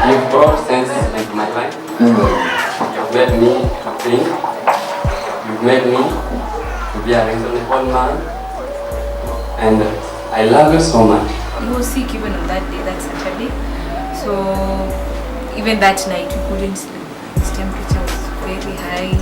You've brought sense into my life. You've made me to think. You've made me to be a reasonable man. And I love you so much. He was sick even on that day, that Saturday. So even that night we couldn't sleep. His temperature was very high.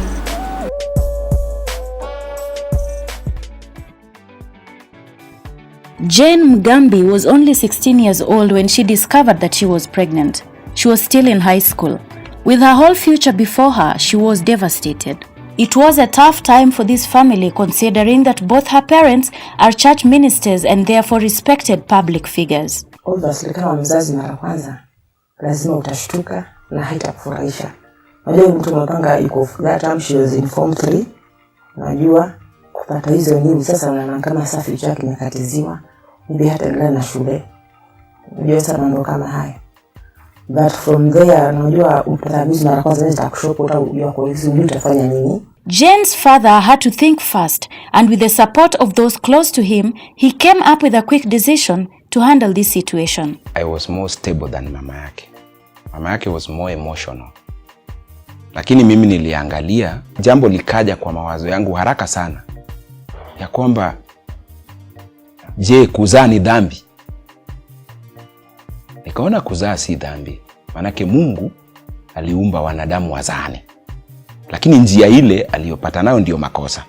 Jane Mugambi was only 16 years old when she discovered that she was pregnant. She was still in high school. With her whole future before her, she was devastated. It was a tough time for this family considering that both her parents are church ministers and therefore respected public figures. Obviously kama mzazi mara kwanza lazima utashtuka na haitakufurahisha. Unajua mtu mpanga yuko that time she was in form 3. Unajua kupata hizo nini sasa unaona kama safi chake kimekatiziwa. Mimi hata nilala na shule. Unajua sana mambo kama haya. But from there, unajua utamizi mara kwanza nitakushoka utajua kwa hizo utafanya nini. Jane's father had to think fast, and with the support of those close to him, he came up with a quick decision to handle this situation. I was more stable than mama yake. Mama yake was more emotional. Lakini mimi niliangalia, jambo likaja kwa mawazo yangu haraka sana. Ya kwamba, je, kuzaa ni dhambi? Nikaona kuzaa si dhambi. Manake Mungu aliumba wanadamu wazaane. Lakini njia ile aliyopata nayo ndio makosa.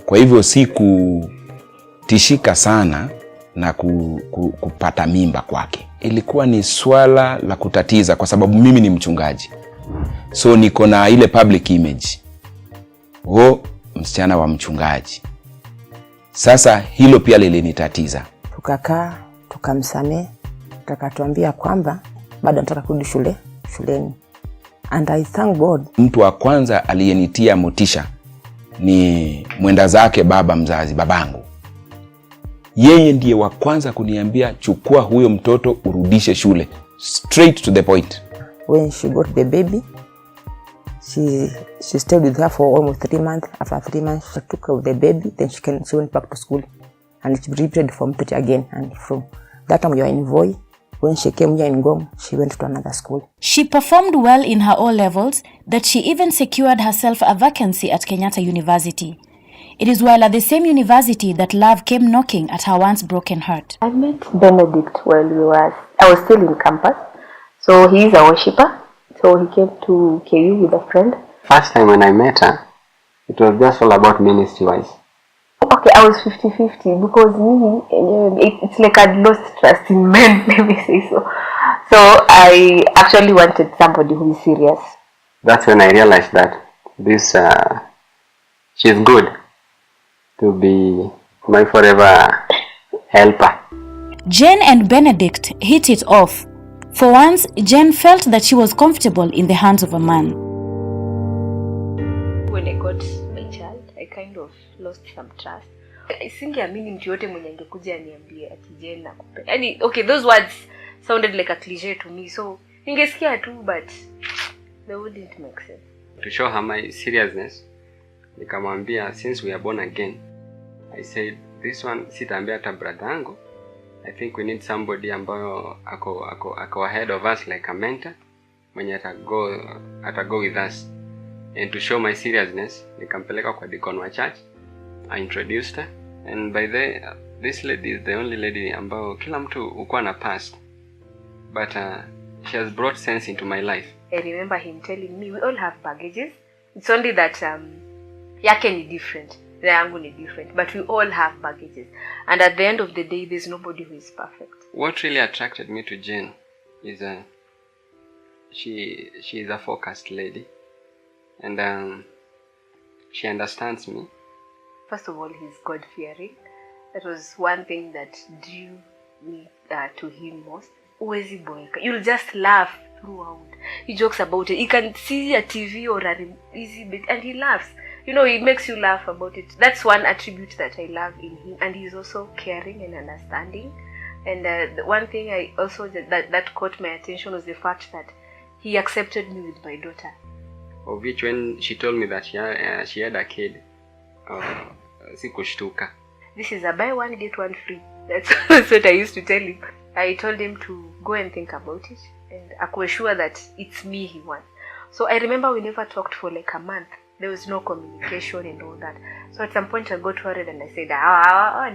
Kwa hivyo si kutishika sana na kupata mimba kwake. Ilikuwa ni swala la kutatiza kwa sababu mimi ni mchungaji. So niko na ile public image. Msichana wa mchungaji. Sasa hilo pia lilinitatiza. Tukakaa, tukamsamehe, tukatuambia kwamba bado nataka kurudi shuleni. And I thank God. Mtu wa kwanza aliyenitia motisha ni mwenda zake baba mzazi, babangu. Yeye ndiye wa kwanza kuniambia chukua huyo mtoto urudishe shule. Straight to the point. When she got the baby, she stayed with her for almost 3 months. After 3 months, she took out the baby. Then she went back to school. And she repeated from it again. And from that time, we were in Voi. When she came here in Gom, she went to another school. She performed well in her O-levels that she even secured herself a vacancy at Kenyatta University. It is while at the same university that love came knocking at her once broken heart. I met Benedict while I was still in campus. So he is a worshipper. So he came to KU with a friend. First time when I met her, it was just all about ministry-wise. Okay, I was 50-50 because it's like I'd lost trust in men, let me say so. So I actually wanted somebody who is serious. That's when I realized that she's good to be my forever helper. Jane and Benedict hit it off. For once, Jane felt that she was comfortable in the hands of a man. When I got my child, I kind of lost some trust. Singeamini mtu yote mwenye angekuja aniambie ati Jane nakupenda. Yaani, okay, those words sounded like a cliche to me. So, ningesikia tu, but they wouldn't make sense. To show her my seriousness, nikamwambia since we are born again, I said this one sitaambia hata brother yangu. I think we need somebody ambayo ako ahead of us like a mentor mwenye atago with us. And to show my seriousness, nikampeleka kwa deacon wa church. I introduced her, and by this lady is the only lady ambayo kila mtu ukuwa na past. but she has brought sense into my life. I remember him telling me we all have baggages. It's only that yake ni different, the yangu ni different, but we all have baggages. And at the end of the day, there's nobody who is perfect. What really attracted me to Jane is she is a focused lady, and she understands me. First of all, he's God-fearing. That was one thing that drew me to him most. Uwezi boeka. You'll just laugh throughout. He jokes about it. He can see a TV or a easy bit and he laughs. You know, he makes you laugh about it. That's one attribute that I love in him. And he's also caring and understanding. And the one thing I also that caught my attention was the fact that he accepted me with my daughter. Of which, when she told me that she had a kid, sikushtuka. This is a buy one get one free. That's what I used to tell him. I told him to go and think about it, and I was sure that it's me he wants. So I remember we never talked for like a month. There was no communication and all that. So at some point I got worried and I said,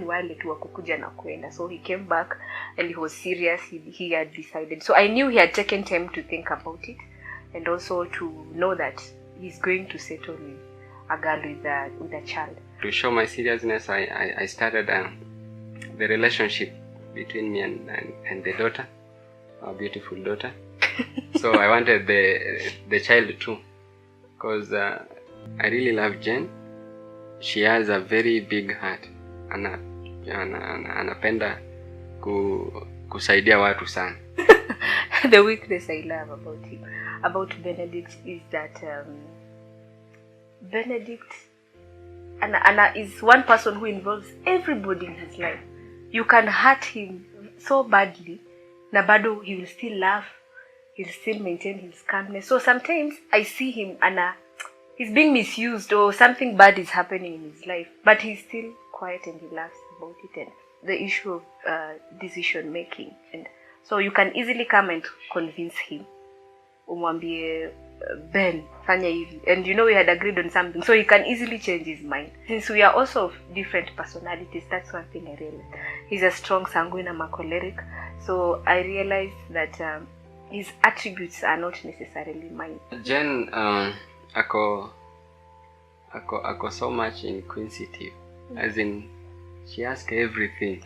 ni wale tu wakukuja na kuenda. So he came back and he was serious. He had decided. So I knew he had taken time to think about it, and also to know that he's going to settle with a girl with a child. To show my seriousness, I started the relationship between me and the daughter, our beautiful daughter. So I wanted the child too, because I really love Jen. She has a very big heart. Anapenda kusaidia watu sana. The weakness I love about Benedict is that Benedict is one person who involves everybody in his life. You can hurt him so badly, na bado he will still laugh, he'll still maintain his calmness. So sometimes I see him and he's being misused or something bad is happening in his life, but he's still quiet and he laughs about it. And the issue of decision making, and so you can easily come and convince him, umwambie Ben fanya hivi, and you know we had agreed on something, so he can easily change his mind. Since we are also of different personalities, that's one thing I realized. He's a strong sanguine and a choleric, so I realized that his attributes are not necessarily mine. Jen ako so much inquisitive, as in she asks everything.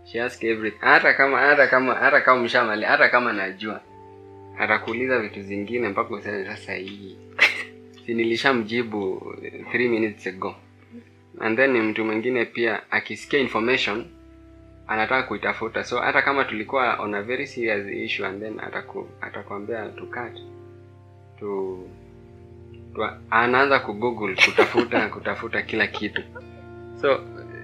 She asks everything. Hata kama mshamali, hata kama najua, atakuuliza vitu zingine mpaka useme sasa hii si nilishamjibu 3 minutes ago. And then mtu mwingine pia akisikia information anataka kuitafuta. So hata kama tulikuwa on a very serious issue, and then atakwambia to cut to anaanza kugoogle kutafuta kila kitu. So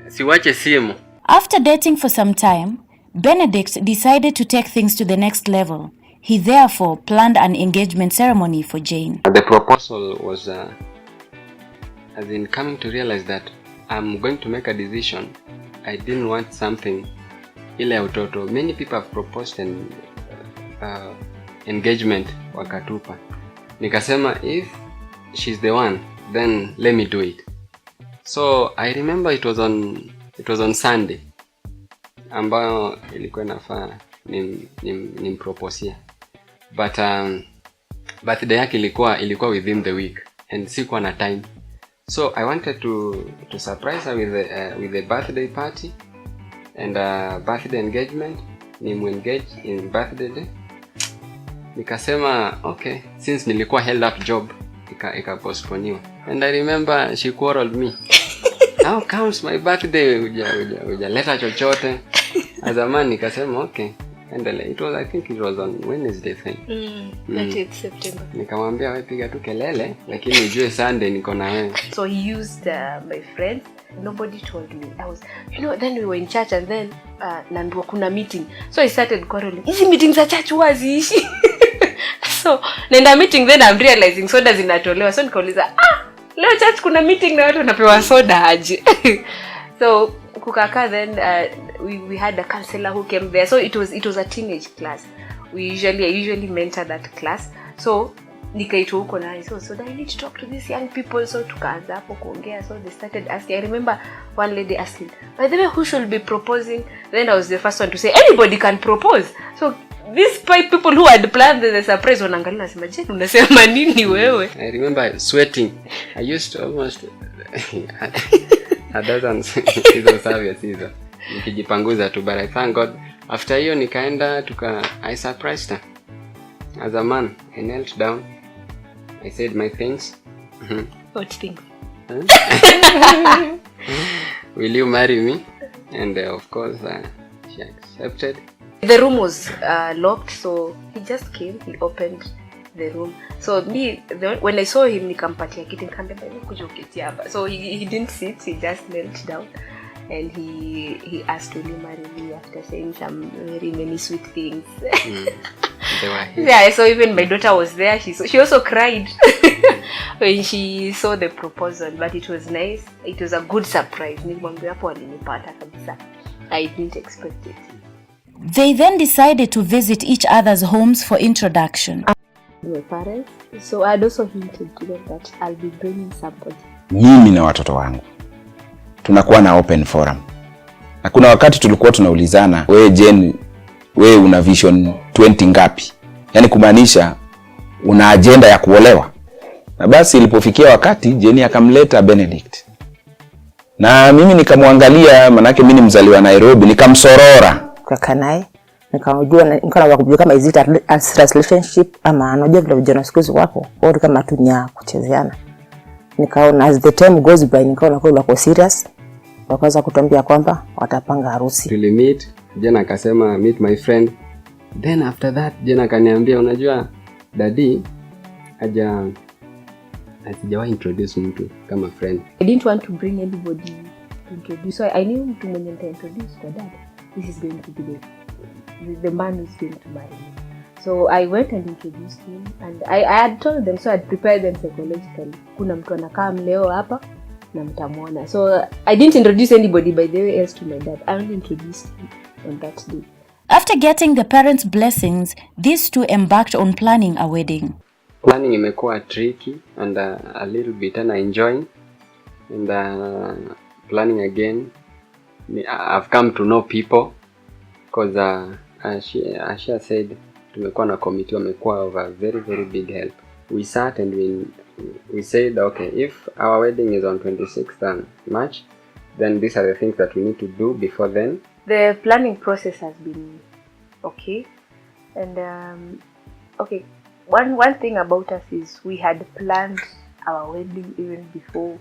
siwache simu. After dating for some time, Benedict decided to take things to the next level. He therefore planned an engagement ceremony for Jane. The proposal was as in coming to realize that I'm going to make a decision. I didn't want something ile ya utoto. Many people have proposed an engagement wakatupa. Nikasema if she's the one, then let me do it. So I remember it was on Sunday ambayo ilikuwa nafaa nimproposia. But birthday yake ilikuwa within the week and sikuwa na time. So I wanted to surprise her with a birthday party and a birthday engagement. Engage in birthday day. Nikasema okay, since nilikuwa held up job ika-postponiwa. And I remember she quarreled me. How comes my birthday hujaleta chochote? As a man nikasema okay. And I think it was on Wednesday thing. 30th September. Nikamwambia wewe piga tu kelele, lakini ujue Sunday niko na wewe. So he used my friends. Nobody told me. Then we were in church, and then naambiwa kuna meeting. So I started quarreling. Hizi meetings za church waziishi. So nenda meeting, then I'm realizing soda zinatolewa. So nikauliza, leo church kuna meeting na watu wanapewa soda aje. So kukaka, then we had a counselor who came there. So it was a teenage class. I usually mentor that class. So nikaitwa huko na so I need to talk to these young people. So tukaanza hapo kuongea. So they started asking. I remember one lady asking, by the way, who should be proposing? Then I was the first one to say anybody can propose. So these people who had planned the surprise wanaangalia nasema je unasema nini wewe? I remember sweating. I used to almost a dozen service hizo. Nikijipanguza tu, but I thank God after hiyo nikaenda I surprised her. As a man, I knelt down. I said my things. What things? Will you marry me? And of course she accepted. The room was locked, so he just came, he opened the room. So when I saw him nikampatia kiti nikamwambia kuja uketi hapa. So he didn't sit, he just knelt down and he asked will you marry me after saying some very many sweet things. Yeah, so even my daughter was there. She also cried when she saw the proposal, but it was nice. It was a good surprise. Nilimwambia hapo alinipata kabisa. I didn't expect it. They then decided to visit each other's homes for introduction. My parents, so I had also hinted to them that I'll be bringing somebody. Mimi na watoto wangu tunakuwa na open forum. Na kuna wakati tulikuwa tunaulizana, wewe Jen, wewe una vision 20 ngapi? Yaani kumaanisha una agenda ya kuolewa. Na basi ilipofikia wakati Jen akamleta Benedict. Na mimi nikamwangalia, manake mimi ni mzaliwa wa Nairobi, nikamsorora. Kaka naye nikawa kujua kama is it a relationship ama anajua vile vijana siku hizi wako au kama tunya kuchezeana. Nikaona as the time goes by nikaona kwa wako serious, wakaanza kutuambia kwamba watapanga harusi. Tulimeet, Jen akasema meet my friend. Then after that Jen akaniambia unajua daddy hajawahi introduce mtu kama friend. I didn't want to bring anybody to introduce. So I knew mtu mwenye nita introduce kwa dad. This is going to be the man who's going to marry me. So I went and introduced him, and I had told them, so I had prepared them psychologically. Kuna mtu anakaa leo hapa na mtamuona. So I didn't introduce anybody by the way else to my dad. I only introduced him on that day. After getting the parents' blessings, these two embarked on planning a wedding. Planning imekuwa tricky and a little bit and enjoying, and planning again. I've come to know people because as she said, tumekuwa na committee wamekuwa of a very very big help. We sat and we said okay, if our wedding is on 26th March, then these are the things that we need to do before then. The planning process has been okay, and okay, one thing about us is we had planned our wedding even before,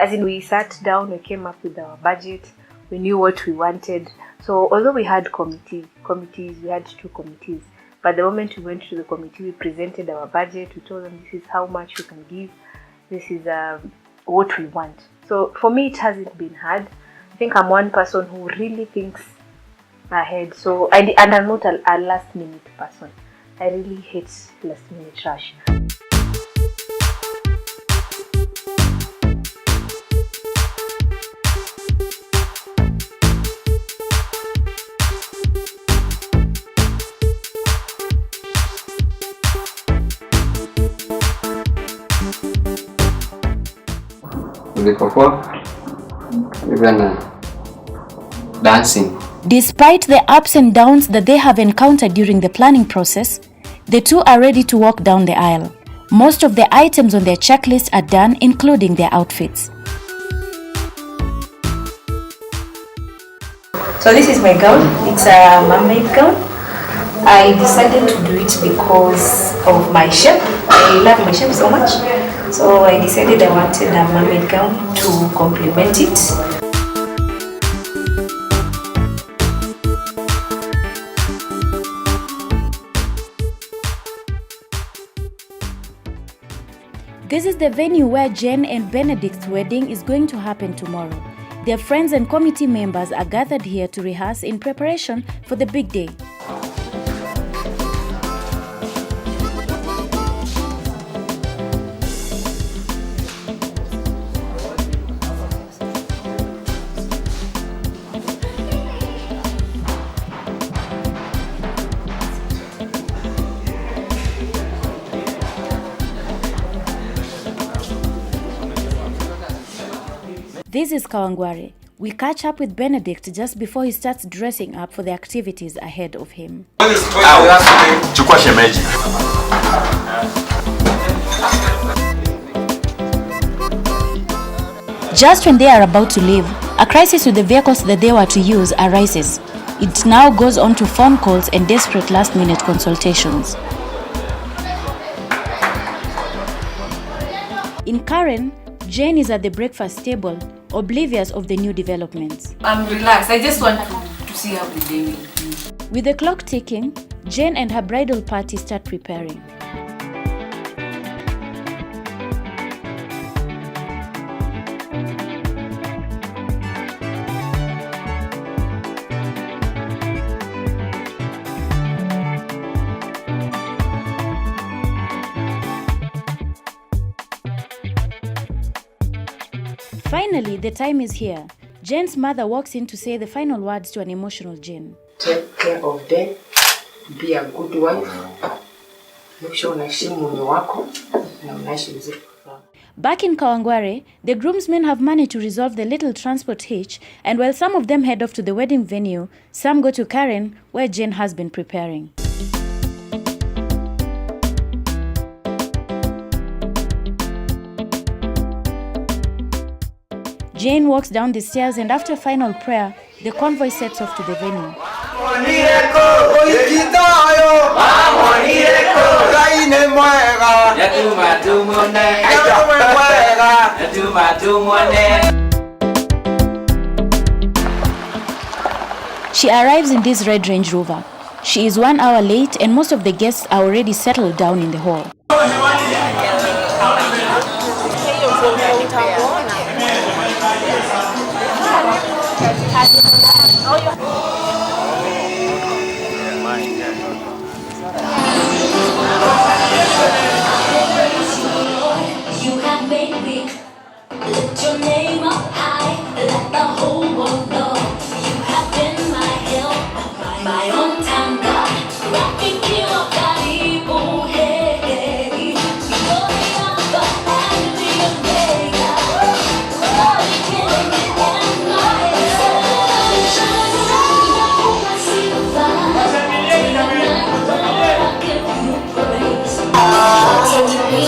as in we sat down, we came up with our budget, we knew what we wanted. So although we had committees, we had 2 committees, but the moment we went to the committee, we presented our budget, we told them this is how much we can give, this is what we want. So for me it hasn't been hard. I think I'm one person who really thinks ahead, so and I'm not a last minute person. I really hate last minute rush. Even dancing. Despite the ups and downs that they have encountered during the planning process, the two are ready to walk down the aisle. Most of the items on their checklist are done, including their outfits. So this is my gown. It's a mermaid gown. I decided to do it because of my shape. I love my shape so much. So I decided I wanted a mermaid gown to complement it. This is the venue where Jen and Benedict's wedding is going to happen tomorrow. Their friends and committee members are gathered here to rehearse in preparation for the big day. This is Kawangware. We catch up with Benedict just before he starts dressing up for the activities ahead of him. Chukua shemeji. Just when they are about to leave, a crisis with the vehicles that they were to use arises. It now goes on to phone calls and desperate last-minute consultations. In Karen, Jane is at the breakfast table, oblivious of the new developments. I'm relaxed. I just want to see how the day will be. With the clock ticking, Jane and her bridal party start preparing. Finally, the time is here. Jane's mother walks in to say the final words to an emotional Jane. Take care of them. Be a good wife. Make sure unaheshimu mume wako na unaishi vizuri. Back in Kawangware, the groomsmen have managed to resolve the little transport hitch, and while some of them head off to the wedding venue, some go to Karen, where Jane has been preparing. Jane walks down the stairs, and after final prayer, the convoy sets off to the venue. She arrives in this red Range Rover. She is 1 hour late, and most of the guests are already settled down in the hall. You have made me lift your name up high, let the whole world know. You have been my help, my own time God. Rafiki wa karibu, hey, hey. You're the Alpha and the Omega. You're the beginning and my end. I see the fire, and I'm not where I give you praise. Take me.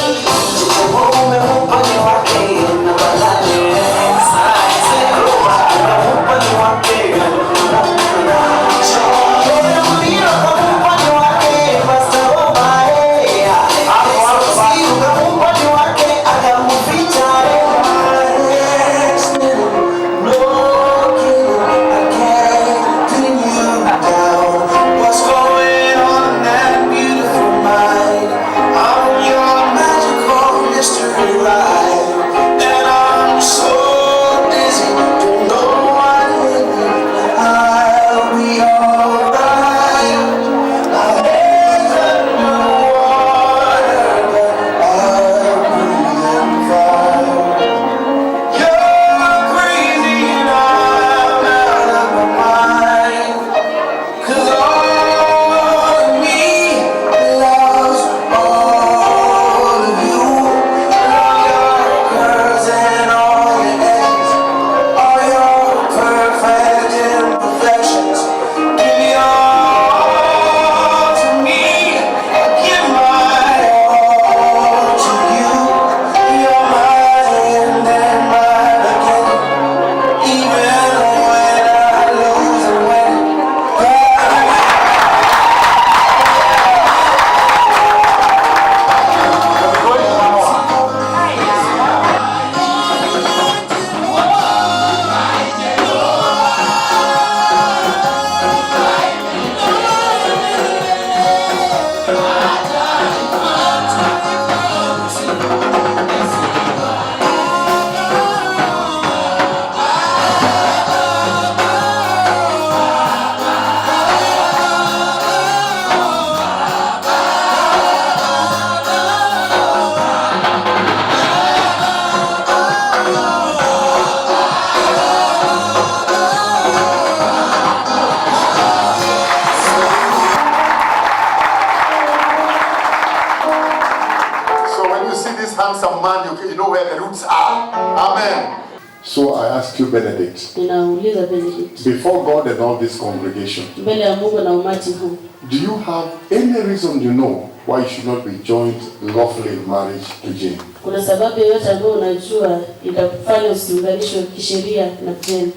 Handsome man, you know where the roots are. Amen. So I ask you, Benedict, Ninauliza Benedict, before God and all this congregation, mbele ya Mungu na umati huu, do you have any reason you know why you should not be joined lawfully in marriage to Jane? kuna sababu yoyote ambayo unajua itakufanya usiunganishwe kisheria na Jane?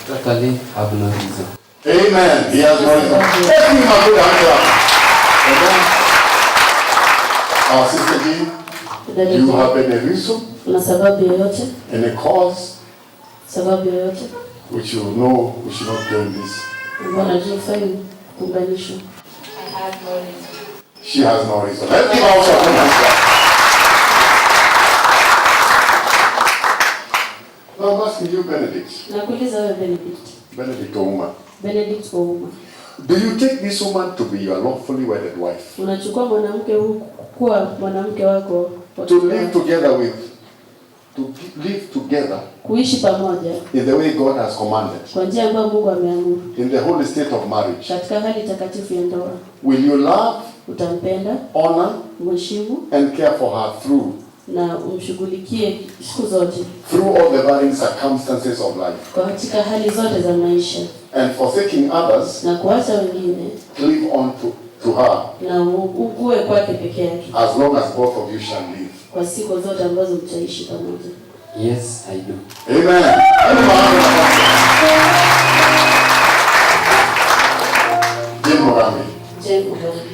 Totally have no reason. Amen. He has no reason. Let him a good answer. Amen. Our sister Jane, do you have any reason? Kuna sababu yoyote? Any cause? Sababu yoyote? Which you know we should not join this. Mbona unajua faili kuunganishwa? I have no reason. She has no reason. Let's give her also a good answer. Now I'm asking you, Benedict. Nakuuliza wewe Benedict. Benedict Ouma. Benedict Ouma. Do you take this woman to be your lawfully wedded wife? Unachukua mwanamke huyu kuwa mwanamke wako To live together with, to live together kuishi pamoja in the way God has commanded, kwa njia ambayo Mungu ameamuru, in the holy state of marriage. katika hali takatifu ya ndoa. Will you love, Utampenda, honor, mheshimu and care for her through na umshughulikie siku zote all the varying circumstances of life, katika hali zote za maisha, and forsaking others, na kuacha wengine cleave on to her na ukue kwake peke yake as long as both of you shall live. kwa siku zote ambazo mtaishi pamoja? Yes, I do. Amen. Jane Mogambi,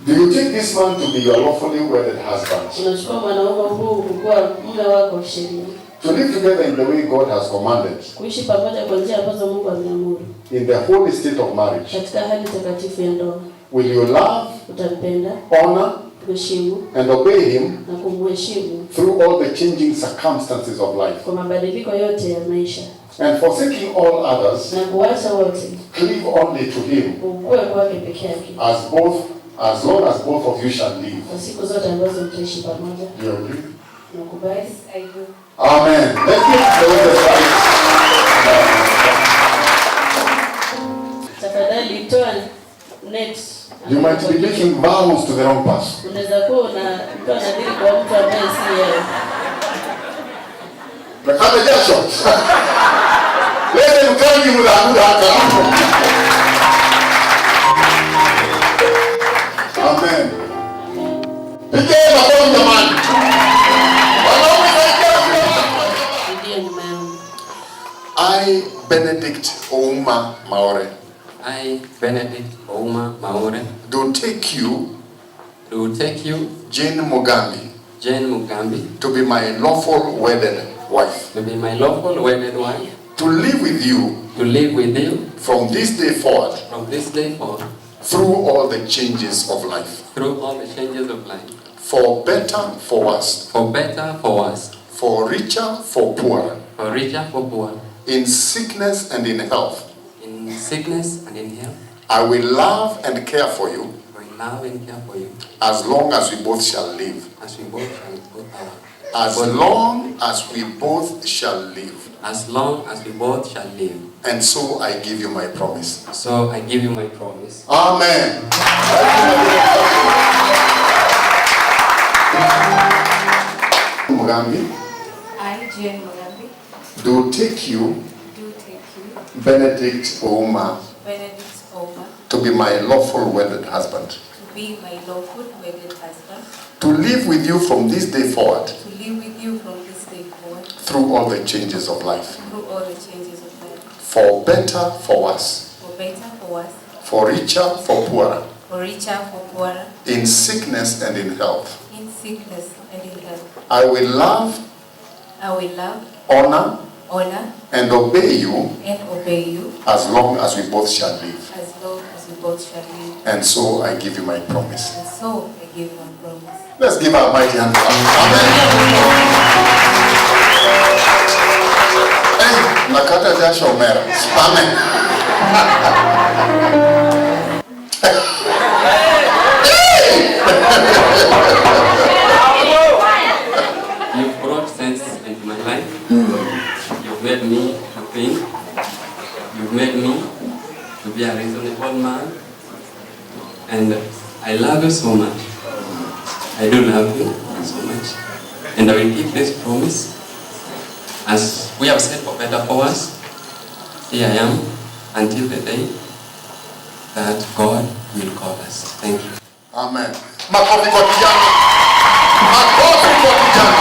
do you take this man to be your lawfully wedded husband? Unachukua mwanaume huu kuwa mume wako wa sheria, To live together in the way God has commanded, kuishi pamoja kwa njia ambazo Mungu ameamuru, in the holy state of marriage. katika hali takatifu ya ndoa. Will you love, Utampenda, honor, kuheshimu and obey him na kumheshimu through all the changing circumstances of life, kwa mabadiliko yote ya maisha, and forsaking all others, na kuacha wote cleave only to him ukue kwake peke yake as long as both of you shall live? kwa siku zote ambazo mtaishi pamoja? Do you agree? Nakubali. Yes, I do. Amen. Let's give the witness right. Tafadhali toa net. You might be making vows to the wrong person. Unaweza kuwa unatoa nadhiri kwa mtu ambaye si yeye. Nakata jasho. Lete mkangi mudhamuda hata. Amen. Pige makofi jamani. I, Benedict Ouma Maore, I, Benedict Ouma Maore, do take you, Jane Mugambi, to be my lawful wedded wife, to be my lawful wedded wife, to live with you from this day forward, through all the changes of life, for better, for worse, for richer, for poorer, in sickness and in health. I will love and care for you as long as we both shall live. As long as we both shall live. And so I give you my promise. Amen. Mugambi, I, Jane Mugambi, do take you, Benedict Ouma, to be my lawful wedded husband, to be my lawful wedded husband, to live with you from this day forward, through all the changes of life, for better, for worse, for richer, for poorer, in sickness and in health. I will love, honor, and obey you as long as we both shall live. And so I give you my promise. Let's give our mighty hand. Amen. Nakata jasho mera. Amen. You've brought sense into my life. You've made me to think. You've made me to be a reasonable man. And I love you so much. I do love you so much. And I will keep this promise As we have said for better for worse, here I am until the day that God will call us. Thank you. Amen. Makofi kwa kijana. Makofi kwa kijana.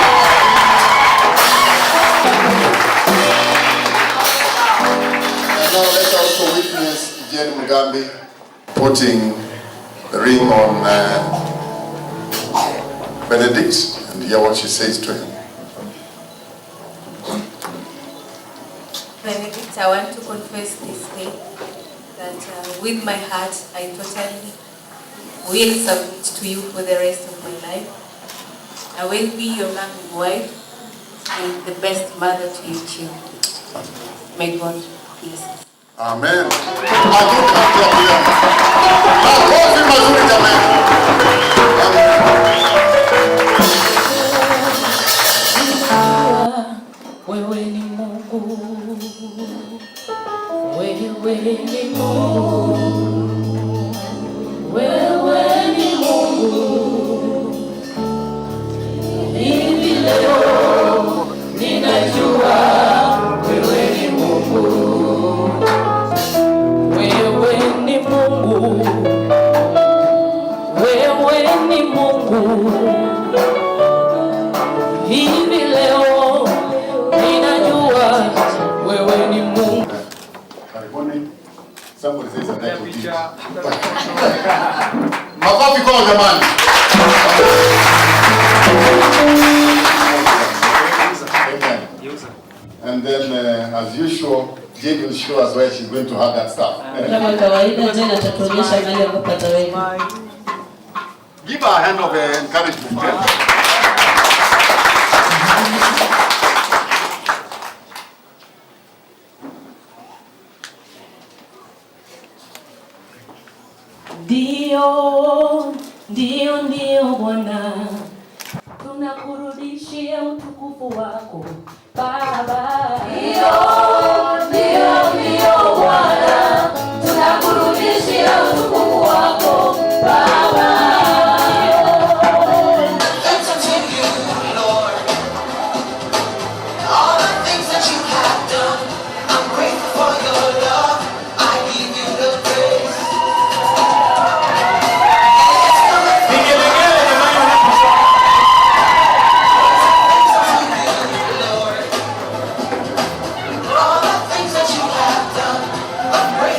And now let's also witness Jen Mugambi putting the ring on Benedict and hear what she says to him. Benedict, I want to confess this day that with my heart I totally will submit to you for the rest of my life. I will be your loving wife and the best mother to your children. May God bless you. Amen. Makofi mazuri jamani. Wewe ni Mungu. Wewe ni Mungu. Wewe ni Mungu. Hivi leo ninajua wewe ni Mungu. Wewe ni Mungu. Wewe ni Mungu. Hivi leo ninajua wewe ni Mungu. Karibuni. Somebody says a nice picture. Makofi kwa jamani. Amen. And then as usual, Jane will show us where she's going to have that stuff. Kama kawaida Jane atatuonyesha mahali ambapo ataweka. Give her a hand of encouragement. Ndio Bwana, tunakurudishia utukufu wako Baba. Ndio Bwana, tunakurudishia utukufu wako Baba. I'm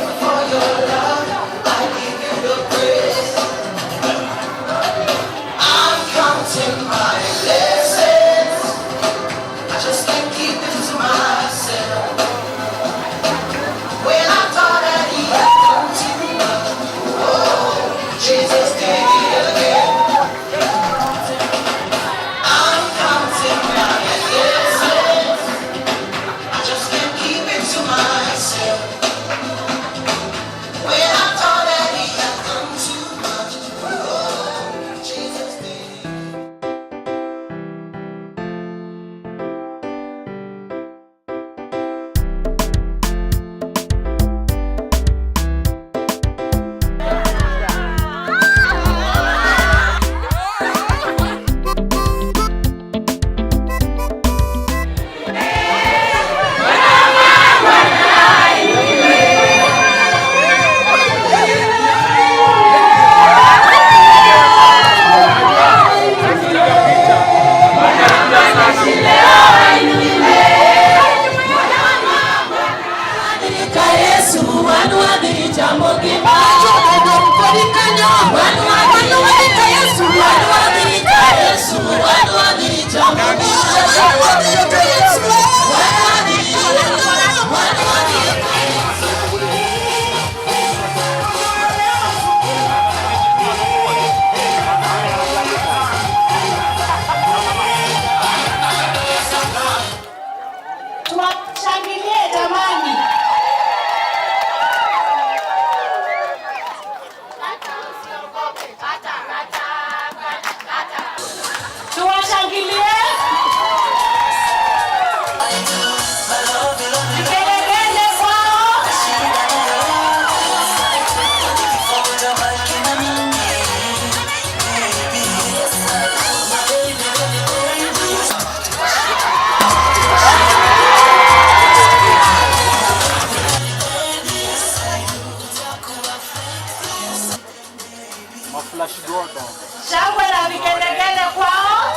Shangwe na vigelegele kwao.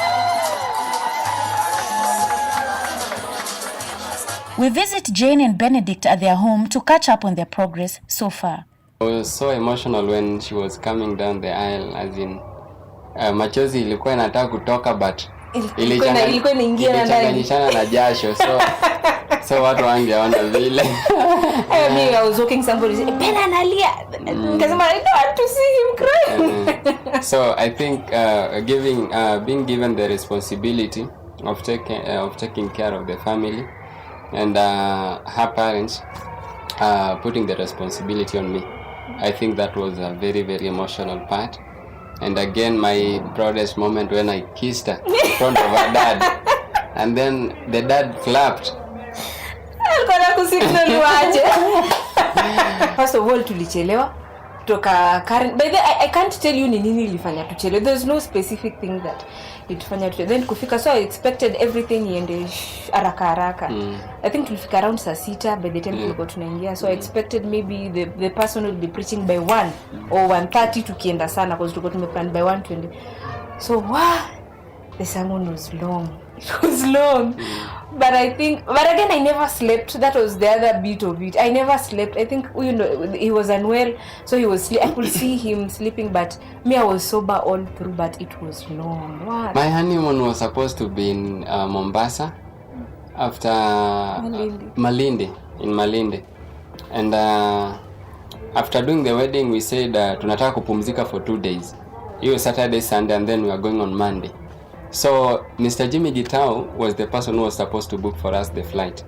We visit Jane and Benedict at their home to catch up on their progress so far. I was so emotional when she was coming down the aisle, as in machozi ilikuwa inataka kutoka but ilikuwa inaingia ilichanganyishana na jasho, so watu wangeona vile. I was walking somebody said Bella analia, nikasema I don't want to see him crying. So I think being given the responsibility of taking care of the family, and her parents putting the responsibility on me, I think that was a very, very emotional part. And again, my proudest moment when I kissed her in front of her dad, and then the dad clapped. First of all, tulichelewa kutoka Karen. By the I can't tell you ni nini ilifanya tuchelewe. There's no specific thing that ilifanya tuchelewe. Then kufika, so I expected everything iende haraka. I think tulifika around saa 6 by the time tulikuwa tunaingia. So I expected maybe the person will be preaching by 1 or 1:30 tukienda sana because tulikuwa tumeplan by 1:20. So the sermon was long. It was long. But again, I never slept. That was the other bit of it. I never slept. I think, he was unwell, so he was I could see him sleeping, but me, I was sober all through, but it was long. What? My honeymoon was supposed to be in Mombasa, after Malindi, in Malindi. And after doing the wedding, we said tunataka kupumzika for 2 days. It was Saturday, Sunday, and then we are going on Monday. So Mr. Jimmy Gitau was the person who was supposed to book for us the flight,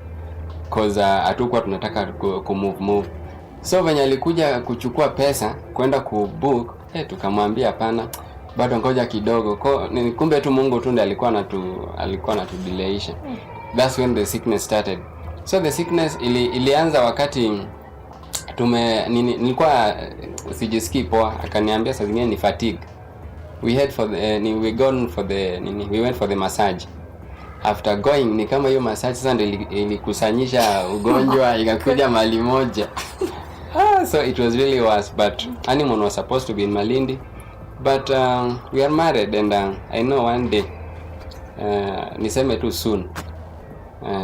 because hatukuwa tunataka kumove. So venye alikuja kuchukua pesa kwenda kubook, tukamwambia hapana, bado ngoja kidogo. Kumbe tu Mungu tu ndiye alikuwa anatudileisha. That's when the sickness started. So the sickness ilianza wakati nilikuwa sijisikii poa, akaniambia saa zingine ni fatigue. We went for the massage. After going, ni kama hiyo massage sasa ndio ilikusanyisha ugonjwa ikakuja mali moja. So it was really worse, but honeymoon was supposed to be in Malindi, but we are married, and I know one day niseme tu soon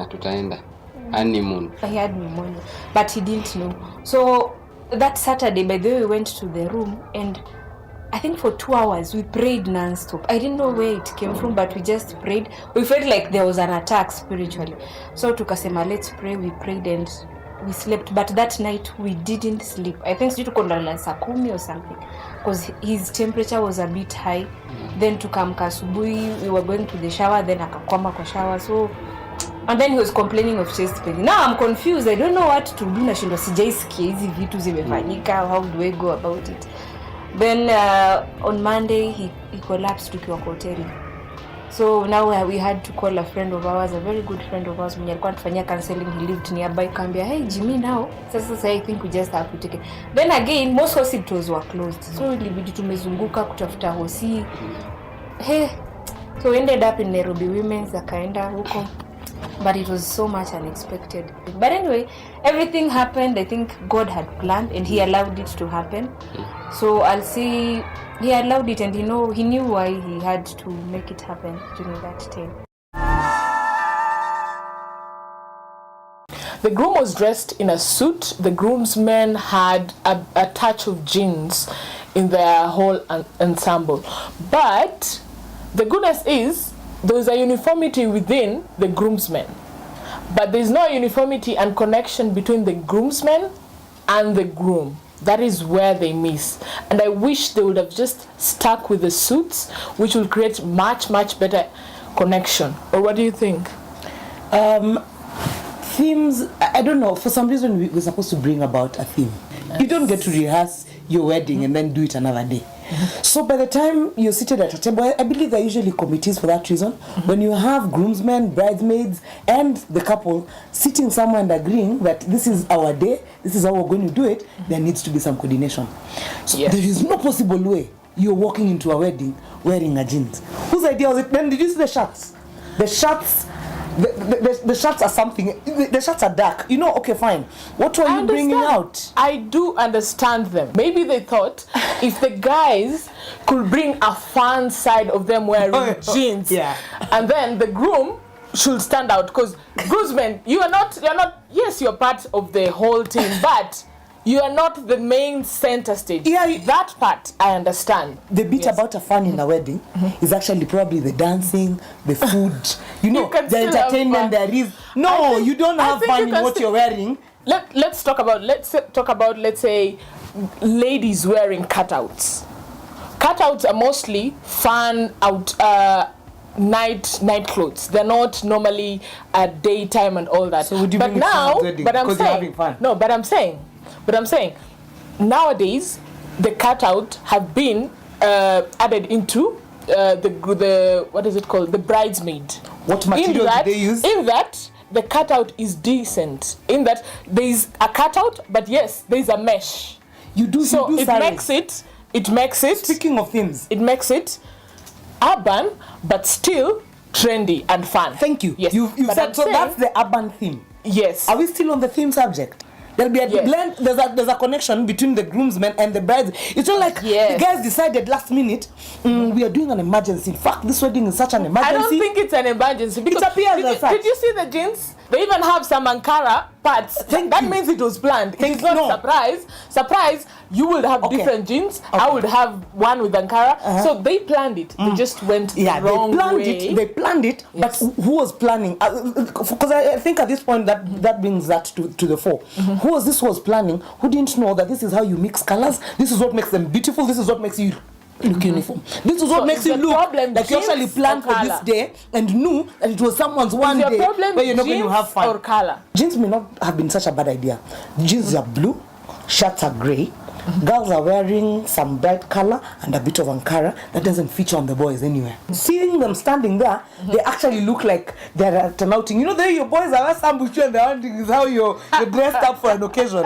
tutaenda honeymoon. I had pneumonia, but he didn't know. So that Saturday, by the way, we went to the room, and I think for 2 hours we prayed non-stop. I didn't know where it came from, but we just prayed. We felt like there was an attack spiritually. So tukasema, let's pray. We prayed and we slept. But that night we didn't sleep. I think due to kondala saa 10 or something, because his temperature was a bit high. Then tukamka asubuhi, we were going to the shower, then akakwama kwa shower. So, and then he was complaining of chest pain. Now I'm confused. I don't know what to do. Nashindwa sijaisikia hizi vitu zimefanyika. How do I go about it? Then on Monday he collapsed tukiwa kwa hoteli. So now we had to call a friend of ours, a very good friend of ours, mwenye alikuwa anafanyia counseling. He lived nearby. Kambia, hey Jimmy, now sasa I think we just have to take it. Then again, most hospitals were closed, so ilibidi tumezunguka kutafuta hosi. So we ended up in Nairobi Women's, akaenda huko. But it was so much unexpected. But anyway, everything happened. I think God had planned and he allowed it to happen. So I'll say he allowed it, and he knew why he had to make it happen during that time. The groom was dressed in a suit. The groomsmen had a touch of jeans in their whole ensemble. But the goodness is, there is a uniformity within the groomsmen, but there is no uniformity and connection between the groomsmen and the groom. That is where they miss. And I wish they would have just stuck with the suits, which will create much, much better connection. Or what do you think? Themes, I don't know, for some reason we're supposed to bring about a theme. Yes. You don't get to rehearse your wedding and then do it another day. So by the time you're seated at a table, I believe there are usually committees for that reason. When you have groomsmen, bridesmaids, and the couple sitting somewhere and agreeing that this is our day, this is how we're going to do it, there needs to be some coordination. So there is no possible way you're walking into a wedding wearing a jeans. Whose idea was it? Then did you see the shirts? The shirts The shots are something. The shots are dark. You know, okay, fine. What were you bringing out? I do understand them. Maybe they thought if the guys could bring a fun side of them wearing jeans, and then the groom should stand out, because groomsmen, you're not. Yes, you're part of the whole team, but you are not the main center stage. Yeah, that part I understand. The bit about a fun in a wedding is actually probably the dancing, the food, you know, the entertainment there is. No, you don't have fun in what you're wearing. Let's talk about let's say ladies wearing cutouts. Cutouts are mostly fun out night clothes. They're not normally at daytime and all that. So would you bring fun wedding because you're having fun? No, but I'm saying nowadays the cutout have been added into the what is it called, the bridesmaid. What material do they use? In that the cutout is decent. In that there is a cutout, but yes, there is a mesh. It makes it. Speaking of themes, it makes it urban but still trendy and fun. Thank you. Yes. You said so. That's the urban theme. Yes. Are we still on the theme subject? There'll be a blend. There's a connection between the groomsmen and the brides. It's not like the guys decided last minute, we are doing an emergency. In fact, this wedding is such an emergency. I don't think it's an emergency. Because it appears as such. Did you see the jeans? They even have some Ankara parts. That means it was planned. It's not surprise. You will have different jeans. I would have one with Ankara. So they planned it. They just went the wrong way. They planned it. But who was planning? Because I think at this point that brings that to the fore. Who was planning? Who didn't know that this is how you mix colors? This is what makes them beautiful. This is what makes you look uniform. This is what makes you look like you actually planned for this day and knew that it was someone's one day where you're not going to have fun. Or color. Jeans may not have been such a bad idea. Jeans are blue, shirts are grey. Girls are wearing some bright color and a bit of Ankara that doesn't feature on the boys anywhere. Seeing them standing there, they actually look like they're at an outing. You know, there your boys are ambush and they're hunting. Is how you're dressed up for an occasion.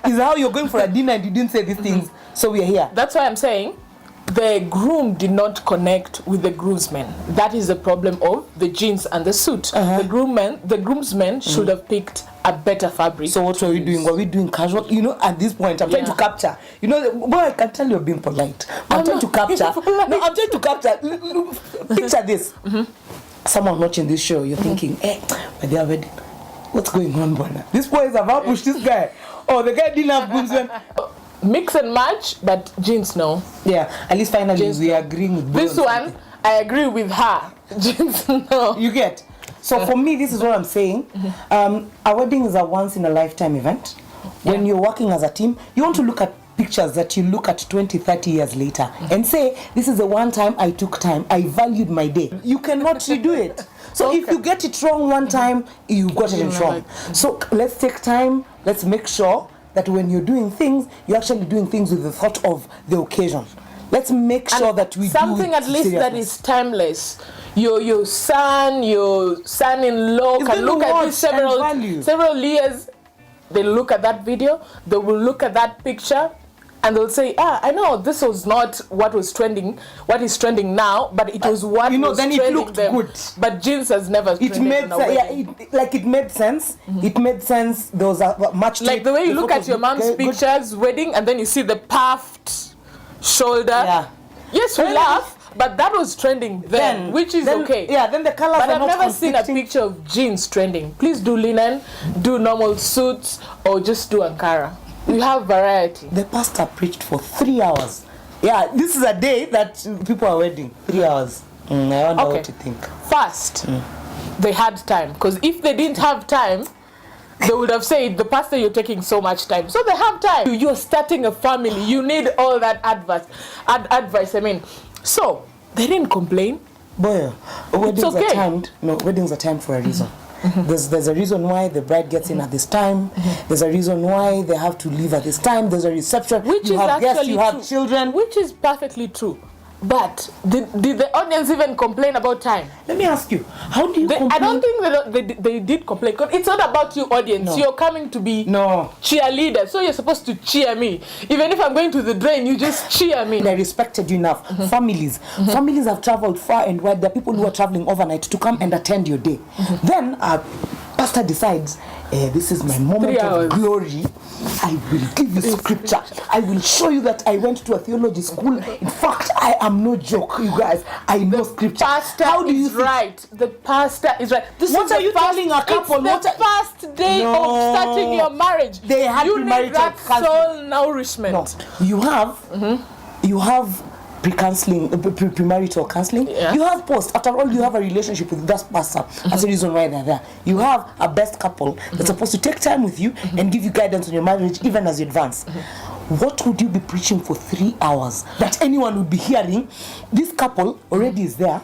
Is how you're going for a dinner and you didn't say these things. So we're here. That's why I'm saying the groom did not connect with the groomsmen. That is the problem of the jeans and the suit. The groomsmen should have picked a better fabric. So what were we doing? Were we doing casual? You know, at this point, I'm trying to capture. You know, boy, I can tell you're being polite. I'm trying to capture. No, I'm trying to capture. Picture this. Someone watching this show, you're thinking, but they are ready. What's going on, Bona? This boy is about to push this guy. Oh, the guy didn't have groomsmen. Mix and match, but jeans no. Yeah, at least finally jeans we are agreeing with this one. I agree with her. Jeans no. You get. So for me, this is what I'm saying. A wedding is a once in a lifetime event. When you're working as a team, you want to look at pictures that you look at 20, 30 years later and say, this is the one time I took time. I valued my day. You cannot redo it. So if you get it wrong one time, you got it wrong. So let's take time. Let's make sure that when you're doing things, you're actually doing things with the thought of the occasion. Let's make sure that we something do at least that is timeless. Your son-in-law can look at this several years. They look at that video. They will look at that picture, and they'll say, I know this was not what was trending, what is trending now, but it was what was then trending it looked them. good. But jeans has never it made it made sense. It made sense. There was a much like the way you look at your mom's pictures wedding, and then you see the puffed shoulder. Yes, we laugh, but that was trending then, which is okay. Yeah, then the colors but are I've not never seen a picture of jeans trending. Please do linen, do normal suits, or just do Ankara. We have variety. The pastor preached for 3 hours. Yeah, this is a day that people are wedding. 3 hours. I wonder what you think. First, they had time. Because if they didn't have time, they would have said, the pastor, you're taking so much time. So they have time. You're starting a family. You need all that advice. So, they didn't complain. Boy, weddings are timed. No, weddings are timed for a reason. There's a reason why the bride gets in at this time. There's a reason why they have to leave at this time. There's a reception. Which you is have actually guests, you true. have children. Which is perfectly true. But did the audience even complain about time? Let me ask you, how do you complain? I don't think they did complain. Because it's not about you, audience. No. You're coming to be cheerleader. So you're supposed to cheer me. Even if I'm going to the drain, you just cheer me. I respected you enough. Families have traveled far and wide. There are people who are traveling overnight to come and attend your day. Then pastor decides, this is my moment of glory. I will give you scripture. I will show you that I went to a theology school. In fact, I am no joke, you guys. I know scripture. How do you right? The pastor is right. What are you telling a couple? It's the first day of starting your marriage. They had you need that soul nourishment. No. You have pre-counseling, premarital counseling. Yes. You have post. After all, you have a relationship with that pastor. That's the reason why they're there. You have a best couple that's supposed to take time with you and give you guidance on your marriage even as you advance. What would you be preaching for 3 hours that anyone would be hearing? This couple already is there.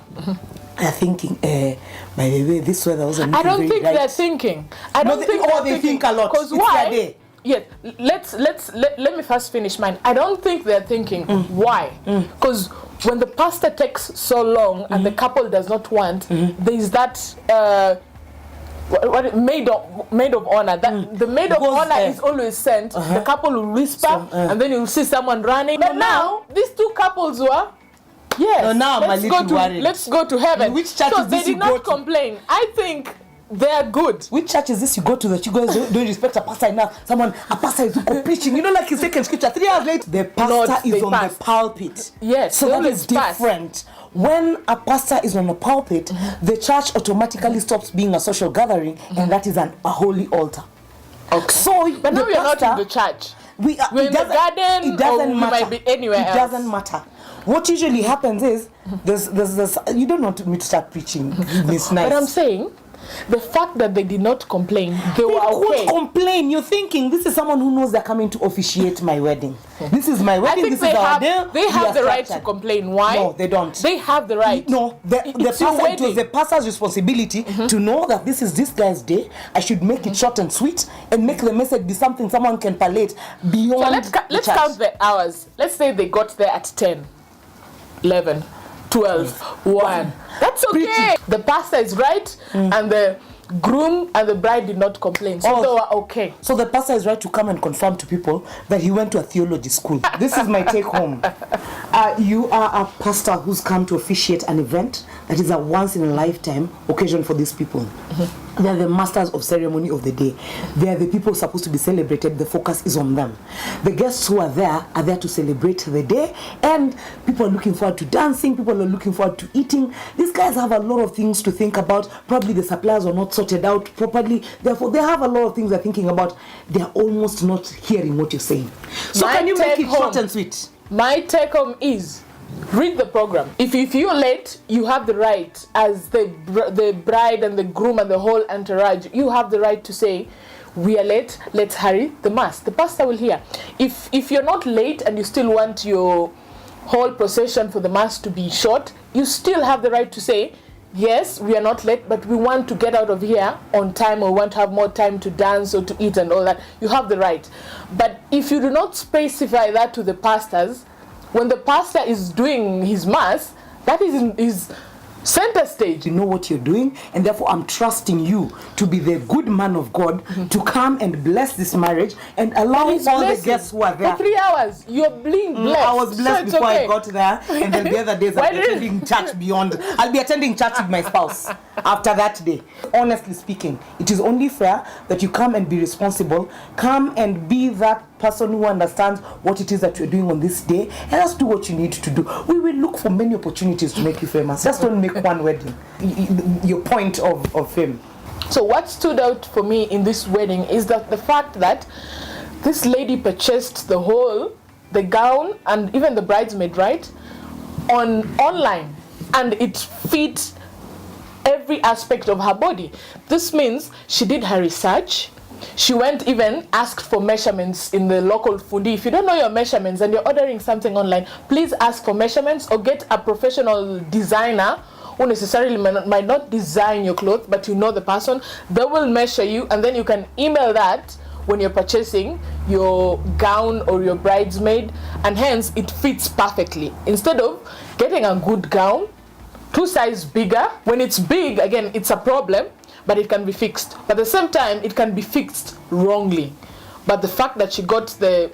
They're thinking, by the way, this weather wasn't I don't think right. they're thinking. I don't think they think a lot. Because why? Yeah, let me first finish mine. I don't think they're thinking why. Because when the pastor takes so long and the couple does not want, there is that maid of honor. That the maid of honor is always sent. The couple will whisper, and then you'll see someone running. But now these two couples were. Yes. No, now let's go to heaven. Which church so is this they did not complain. I think they're good. Which church is this you go to that you guys don't respect a pastor enough? A pastor is preaching. You know, like he's taking scripture. 3 hours later, the pastor is on the pulpit. Yes. So that is different. When a pastor is on a pulpit, the church automatically stops being a social gathering, and that is a holy altar. Okay. So, but now we are not in the church. We're in the garden. It doesn't matter. We might be anywhere else. It doesn't matter. What usually happens is there's you don't want me to start preaching. It's nice. But I'm saying, the fact that they did not complain, they were okay. Could complain. You're thinking this is someone who knows they're coming to officiate my wedding. This is my wedding. I think this is our day. They have the right to complain. Why? No, they don't. They have the right. No, it was the pastor's responsibility to know that this is this guy's day. I should make it short and sweet and make the message be something someone can palate beyond. So let's count the hours. Let's say they got there at 10, 11, 12, 1. That's okay. The pastor is right, and the groom and the bride did not complain, so they were okay. So the pastor is right to come and confirm to people that he went to a theology school. This is my take home. You are a pastor who's come to officiate an event that is a once in a lifetime occasion for these people. They are the masters of ceremony of the day. They are the people supposed to be celebrated. The focus is on them. The guests who are there to celebrate the day, and people are looking forward to dancing. People are looking forward to eating. These guys have a lot of things to think about. Probably the suppliers are not sorted out properly. Therefore, they have a lot of things they're thinking about. They are almost not hearing what you're saying. So can you make it short and sweet? My take home is, read the program. If you're late, you have the right, as the bride and the groom and the whole entourage, you have the right to say, we are late, let's hurry the mass. The pastor will hear. If you're not late and you still want your whole procession for the mass to be short, you still have the right to say, yes, we are not late, but we want to get out of here on time, or we want to have more time to dance or to eat and all that. You have the right. But if you do not specify that to the pastors, when the pastor is doing his mass, that is in his center stage. You know what you're doing, and therefore I'm trusting you to be the good man of God to come and bless this marriage and allow all the guests who are there. For 3 hours, you're being blessed. I was blessed before I got there, and then the other days I'll be attending church beyond. I'll be attending church with my spouse after that day. Honestly speaking, it is only fair that you come and be responsible. Come and be that person who understands what it is that you're doing on this day, and just do what you need to do. We will look for many opportunities to make you famous. Just don't make one wedding your point of fame. So what stood out for me in this wedding is that the fact that this lady purchased the gown and even the bridesmaid, right, online, and it fit every aspect of her body. This means she did her research. She went even asked for measurements in the local fundi. If you don't know your measurements and you're ordering something online, please ask for measurements or get a professional designer who necessarily might not design your clothes, but you know the person. They will measure you, and then you can email that when you're purchasing your gown or your bridesmaid, and hence it fits perfectly. Instead of getting a good gown 2 sizes bigger, when it's big, again, it's a problem, but it can be fixed. But at the same time, it can be fixed wrongly. But the fact that she got the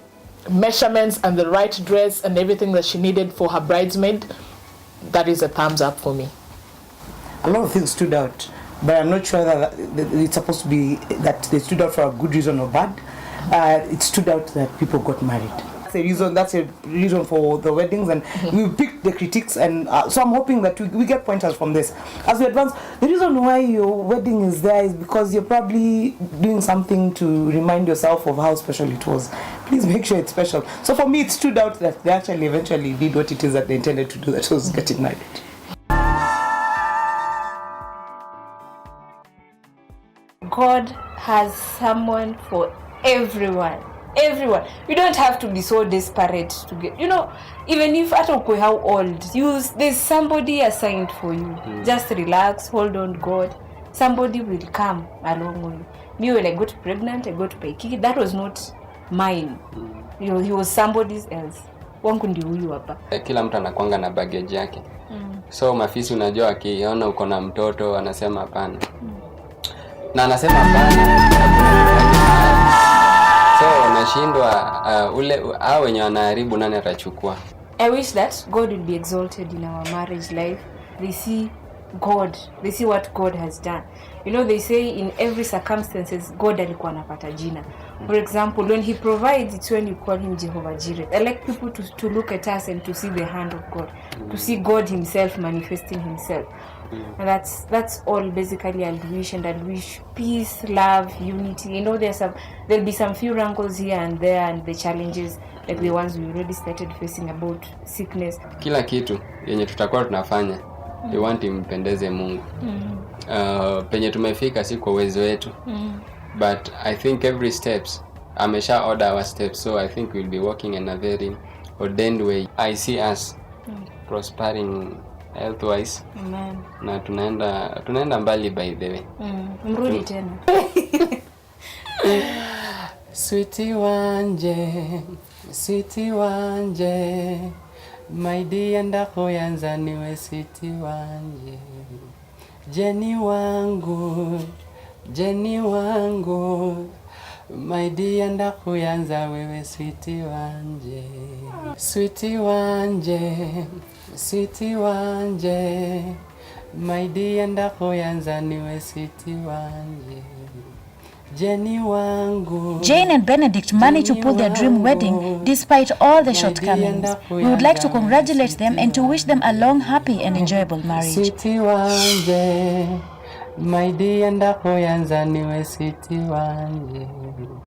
measurements and the right dress and everything that she needed for her bridesmaid, that is a thumbs up for me. A lot of things stood out, but I'm not sure that it's supposed to be that they stood out for a good reason or bad. It stood out that people got married. That's a reason for the weddings, and we picked the critiques, and so I'm hoping that we get pointers from this as we advance. The reason why your wedding is there is because you're probably doing something to remind yourself of how special it was. Please make sure it's special. So for me, it stood out that they actually eventually did what it is that they intended to do, that was getting married. God has someone for everyone. Everyone. You don't have to be so desperate to get, even if at all how old, there's somebody assigned for you. Just relax, hold on God. Somebody will come along with you. Me, when I got pregnant, I got Paikiki. That was not mine. He was somebody else. Wangu ndi huyu hapa. Kila mtu anakuanga na baggage yake. So mafisi unajua akiona uko na mtoto anasema hapana. Na anasema hapana. So nashindwa wenye wanaharibu nani atachukua. I wish that God will be exalted in our marriage life. They see God. They see what God has done. They say in every circumstances God alikuwa anapata jina. For example, when he provides, it's when you call him Jehovah Jireh. I like people to look at us and to see the hand of God, to see God himself manifesting himself. And that's all basically I'll wish peace, love, unity. There'll be some few wrangles here and there, and the challenges like the ones we already started facing about sickness. Kila kitu yenye tutakuwa tunafanya we want impendeze Mungu. Penye tumefika si kwa uwezo wetu. But I think every steps amesha order our steps, so I think we'll be walking in a very ordained way. I see us prospering health-wise. Amen. Na tunaenda mbali by the way. Mrudi tena. Sweetie wanje, my dear ndakuyanza niwe sweetie wanje. Jenny wangu, my dear ndakuyanza wewe sweetie wanje. Sweetie wanje, my dear ndakuyanza niwe sweetie wanje. Jane and Benedict managed to pull their dream wedding despite all the shortcomings. We would like to congratulate them and to wish them a long, happy and enjoyable marriage. Sweetie wanje, my dear ndakuyanza niwe sweetie wanje.